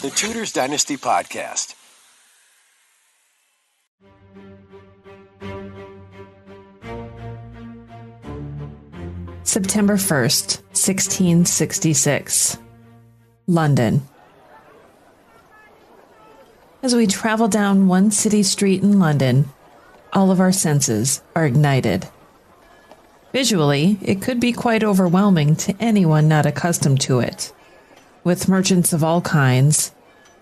the Tudors Dynasty Podcast. September 1st, 1666. London. As we travel down one city street in London, all of our senses are ignited. Visually, it could be quite overwhelming to anyone not accustomed to it, with merchants of all kinds,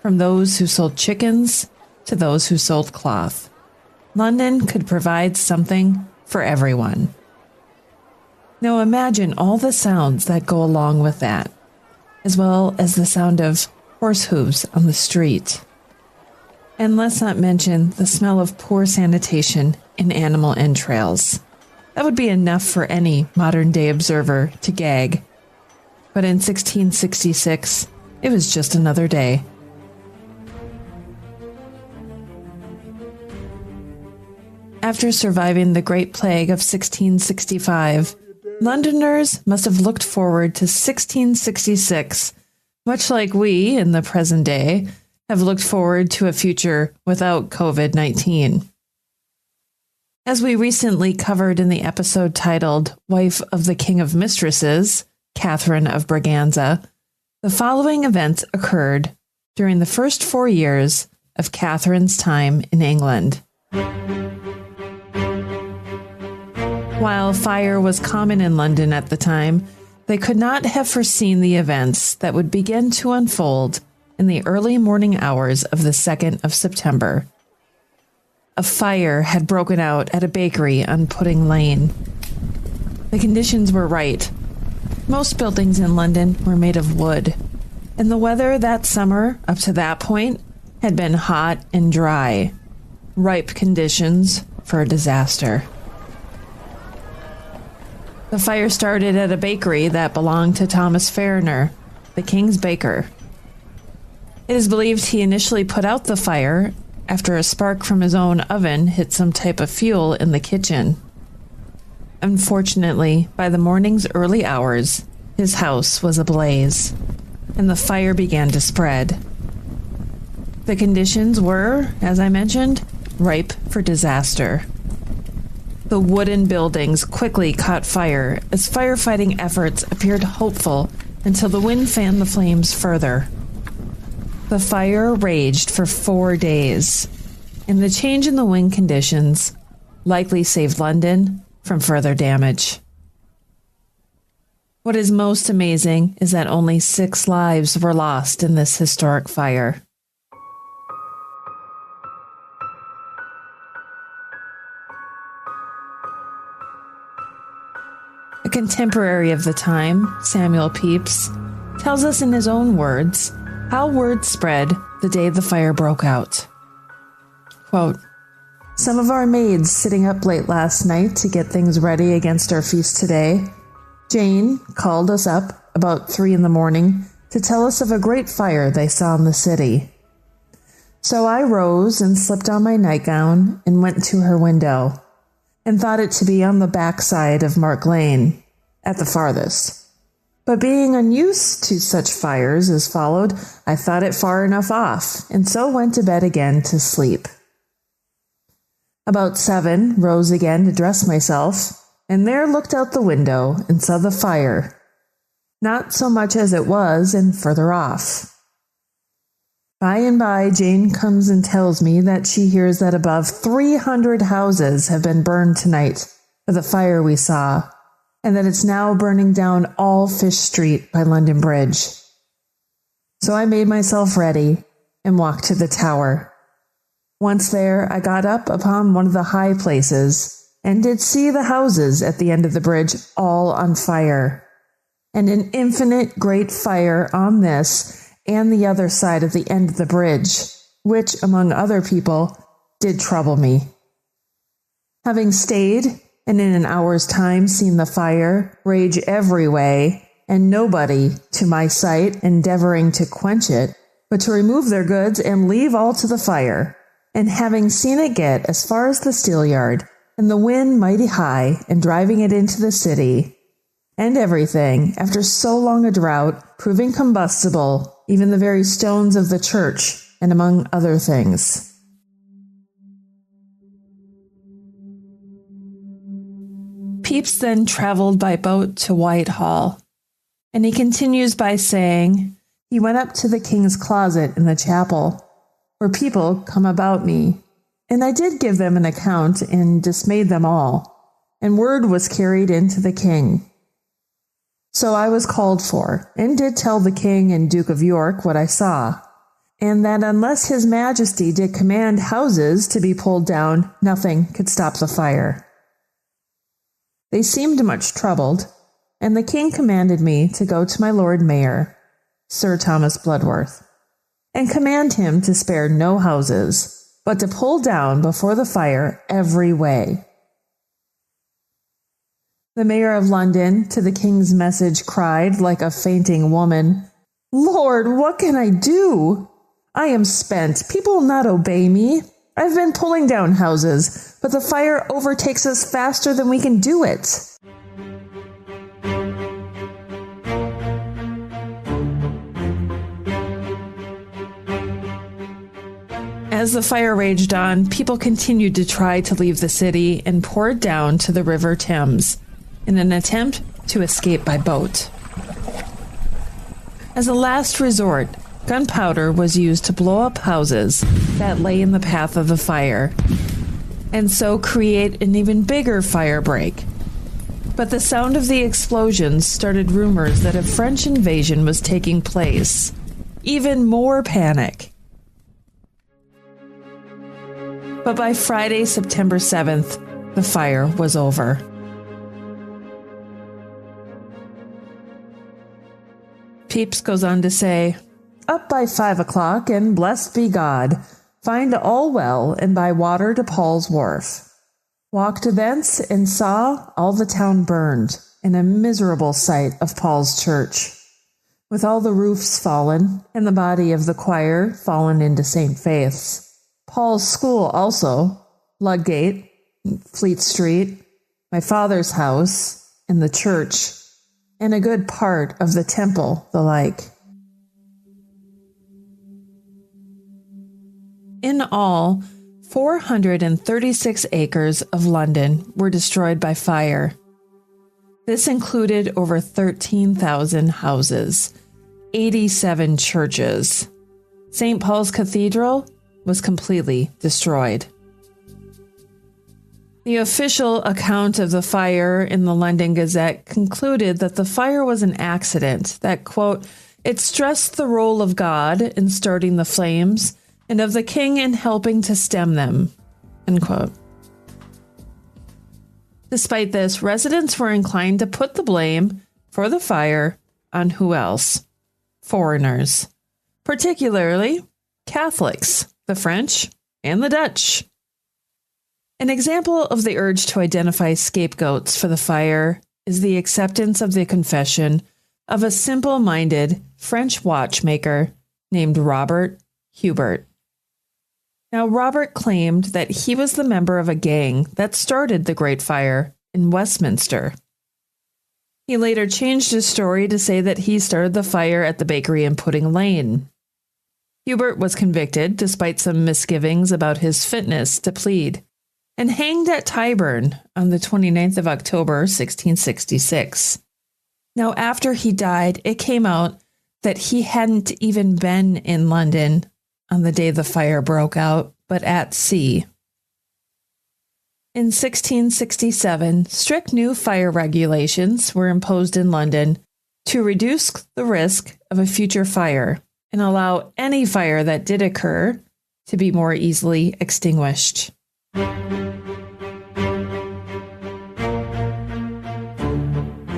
from those who sold chickens to those who sold cloth. London could provide something for everyone. Now imagine all the sounds that go along with that, as well as the sound of horse hooves on the street. And let's not mention the smell of poor sanitation and animal entrails. That would be enough for any modern-day observer to gag. But in 1666, it was just another day. After surviving the Great Plague of 1665, Londoners must have looked forward to 1666, much like we, in the present day, have looked forward to a future without COVID-19. As we recently covered in the episode titled Wife of the King of Mistresses, Catherine of Braganza, the following events occurred during the first 4 years of Catherine's time in England. While fire was common in London at the time, they could not have foreseen the events that would begin to unfold in the early morning hours of the 2nd of September. A fire had broken out at a bakery on Pudding Lane. The conditions were right. Most buildings in London were made of wood, and the weather that summer, up to that point, had been hot and dry. Ripe conditions for a disaster. The fire started at a bakery that belonged to Thomas Ferner, the king's baker. It is believed he initially put out the fire after a spark from his own oven hit some type of fuel in the kitchen. Unfortunately, by the morning's early hours, his house was ablaze, and the fire began to spread. The conditions were, as I mentioned, ripe for disaster. The wooden buildings quickly caught fire as firefighting efforts appeared hopeful until the wind fanned the flames further. The fire raged for 4 days, and the change in the wind conditions likely saved London from further damage. What is most amazing is that only 6 lives were lost in this historic fire. A contemporary of the time, Samuel Pepys, tells us in his own words how word spread the day the fire broke out. Quote, "Some of our maids sitting up late last night to get things ready against our feast today. Jane called us up about 3 a.m. to tell us of a great fire they saw in the city. So I rose and slipped on my nightgown and went to her window, and thought it to be on the back side of Mark Lane, at the farthest. But being unused to such fires as followed, I thought it far enough off, and so went to bed again to sleep. About 7, rose again to dress myself, and there looked out the window and saw the fire, not so much as it was, and further off. By and by, Jane comes and tells me that she hears that above 300 houses have been burned tonight for the fire we saw, and that it's now burning down all Fish Street by London Bridge. So I made myself ready and walked to the tower. Once there, I got up upon one of the high places and did see the houses at the end of the bridge all on fire, and an infinite great fire on this and the other side of the end of the bridge, which, among other people, did trouble me. Having stayed, and in an hour's time seen the fire rage every way, and nobody, to my sight, endeavoring to quench it, but to remove their goods and leave all to the fire, and having seen it get as far as the steelyard, and the wind mighty high, and driving it into the city, and everything, after so long a drought, proving combustible, even the very stones of the church, and among other things. Pepys then traveled by boat to Whitehall, and he continues by saying, he went up to the king's closet in the chapel, where people come about me, and I did give them an account and dismayed them all, and word was carried in to the king. So I was called for, and did tell the king and Duke of York what I saw, and that unless his majesty did command houses to be pulled down, nothing could stop the fire. They seemed much troubled, and the king commanded me to go to my Lord Mayor, Sir Thomas Bloodworth, and command him to spare no houses, but to pull down before the fire every way. The mayor of London, to the king's message, cried like a fainting woman, Lord, what can I do? I am spent. People will not obey me. I've been pulling down houses, but the fire overtakes us faster than we can do it. As the fire raged on, people continued to try to leave the city and poured down to the River Thames in an attempt to escape by boat. As a last resort, gunpowder was used to blow up houses that lay in the path of the fire, and so create an even bigger fire break. But the sound of the explosions started rumors that a French invasion was taking place. Even more panic. But by Friday, September 7th, the fire was over. Pepys goes on to say, up by 5 o'clock, and blessed be God, find all well, and by water to Paul's Wharf. Walked thence, and saw all the town burned, and a miserable sight of Paul's church, with all the roofs fallen, and the body of the choir fallen into St. Faith's. Paul's school also, Ludgate, Fleet Street, my father's house, and the church, and a good part of the temple, the like. In all, 436 acres of London were destroyed by fire. This included over 13,000 houses, 87 churches. St. Paul's Cathedral was completely destroyed. The official account of the fire in the London Gazette concluded that the fire was an accident, that, quote, it stressed the role of God in starting the flames and of the king in helping to stem them, end quote. Despite this, residents were inclined to put the blame for the fire on who else? Foreigners, particularly Catholics, the French, and the Dutch. An example of the urge to identify scapegoats for the fire is the acceptance of the confession of a simple-minded French watchmaker named Robert Hubert. Now, Robert claimed that he was the member of a gang that started the Great Fire in Westminster. He later changed his story to say that he started the fire at the bakery in Pudding Lane. Hubert was convicted, despite some misgivings about his fitness to plead, and hanged at Tyburn on the 29th of October, 1666. Now, after he died, it came out that he hadn't even been in London on the day the fire broke out, but at sea. In 1667, strict new fire regulations were imposed in London to reduce the risk of a future fire and allow any fire that did occur to be more easily extinguished.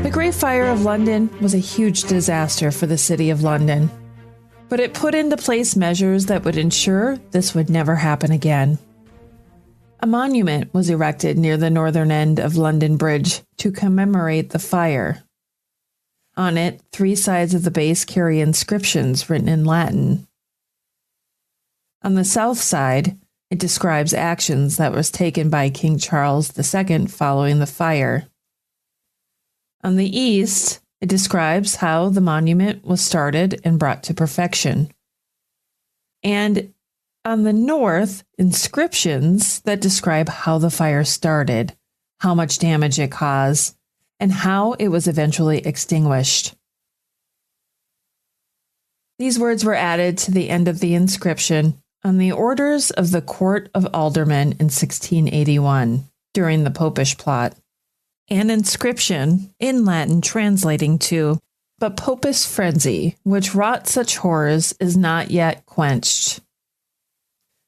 The Great Fire of London was a huge disaster for the City of London, but it put into place measures that would ensure this would never happen again. A monument was erected near the northern end of London Bridge to commemorate the fire. On it, 3 sides of the base carry inscriptions written in Latin. On the south side, it describes actions that was taken by King Charles II following the fire. On the east, It describes how the monument was started and brought to perfection. And on the north, inscriptions that describe how the fire started, how much damage it caused, and how it was eventually extinguished. These words were added to the end of the inscription on the orders of the Court of Aldermen in 1681 during the Popish plot. An inscription in Latin translating to, "But Popist frenzy, which wrought such horrors, is not yet quenched."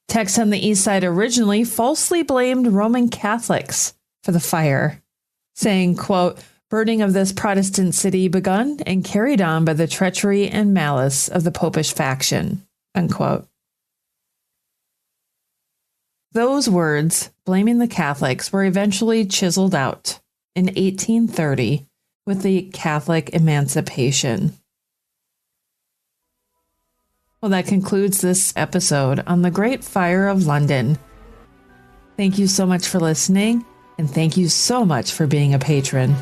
Texts on the east side originally falsely blamed Roman Catholics for the fire, saying, quote, "Burning of this Protestant city begun and carried on by the treachery and malice of the Popish faction," unquote. Those words, blaming the Catholics, were eventually chiseled out in 1830 with the Catholic Emancipation. Well, that concludes this episode on the Great Fire of London. Thank you so much for listening, and thank you so much for being a patron.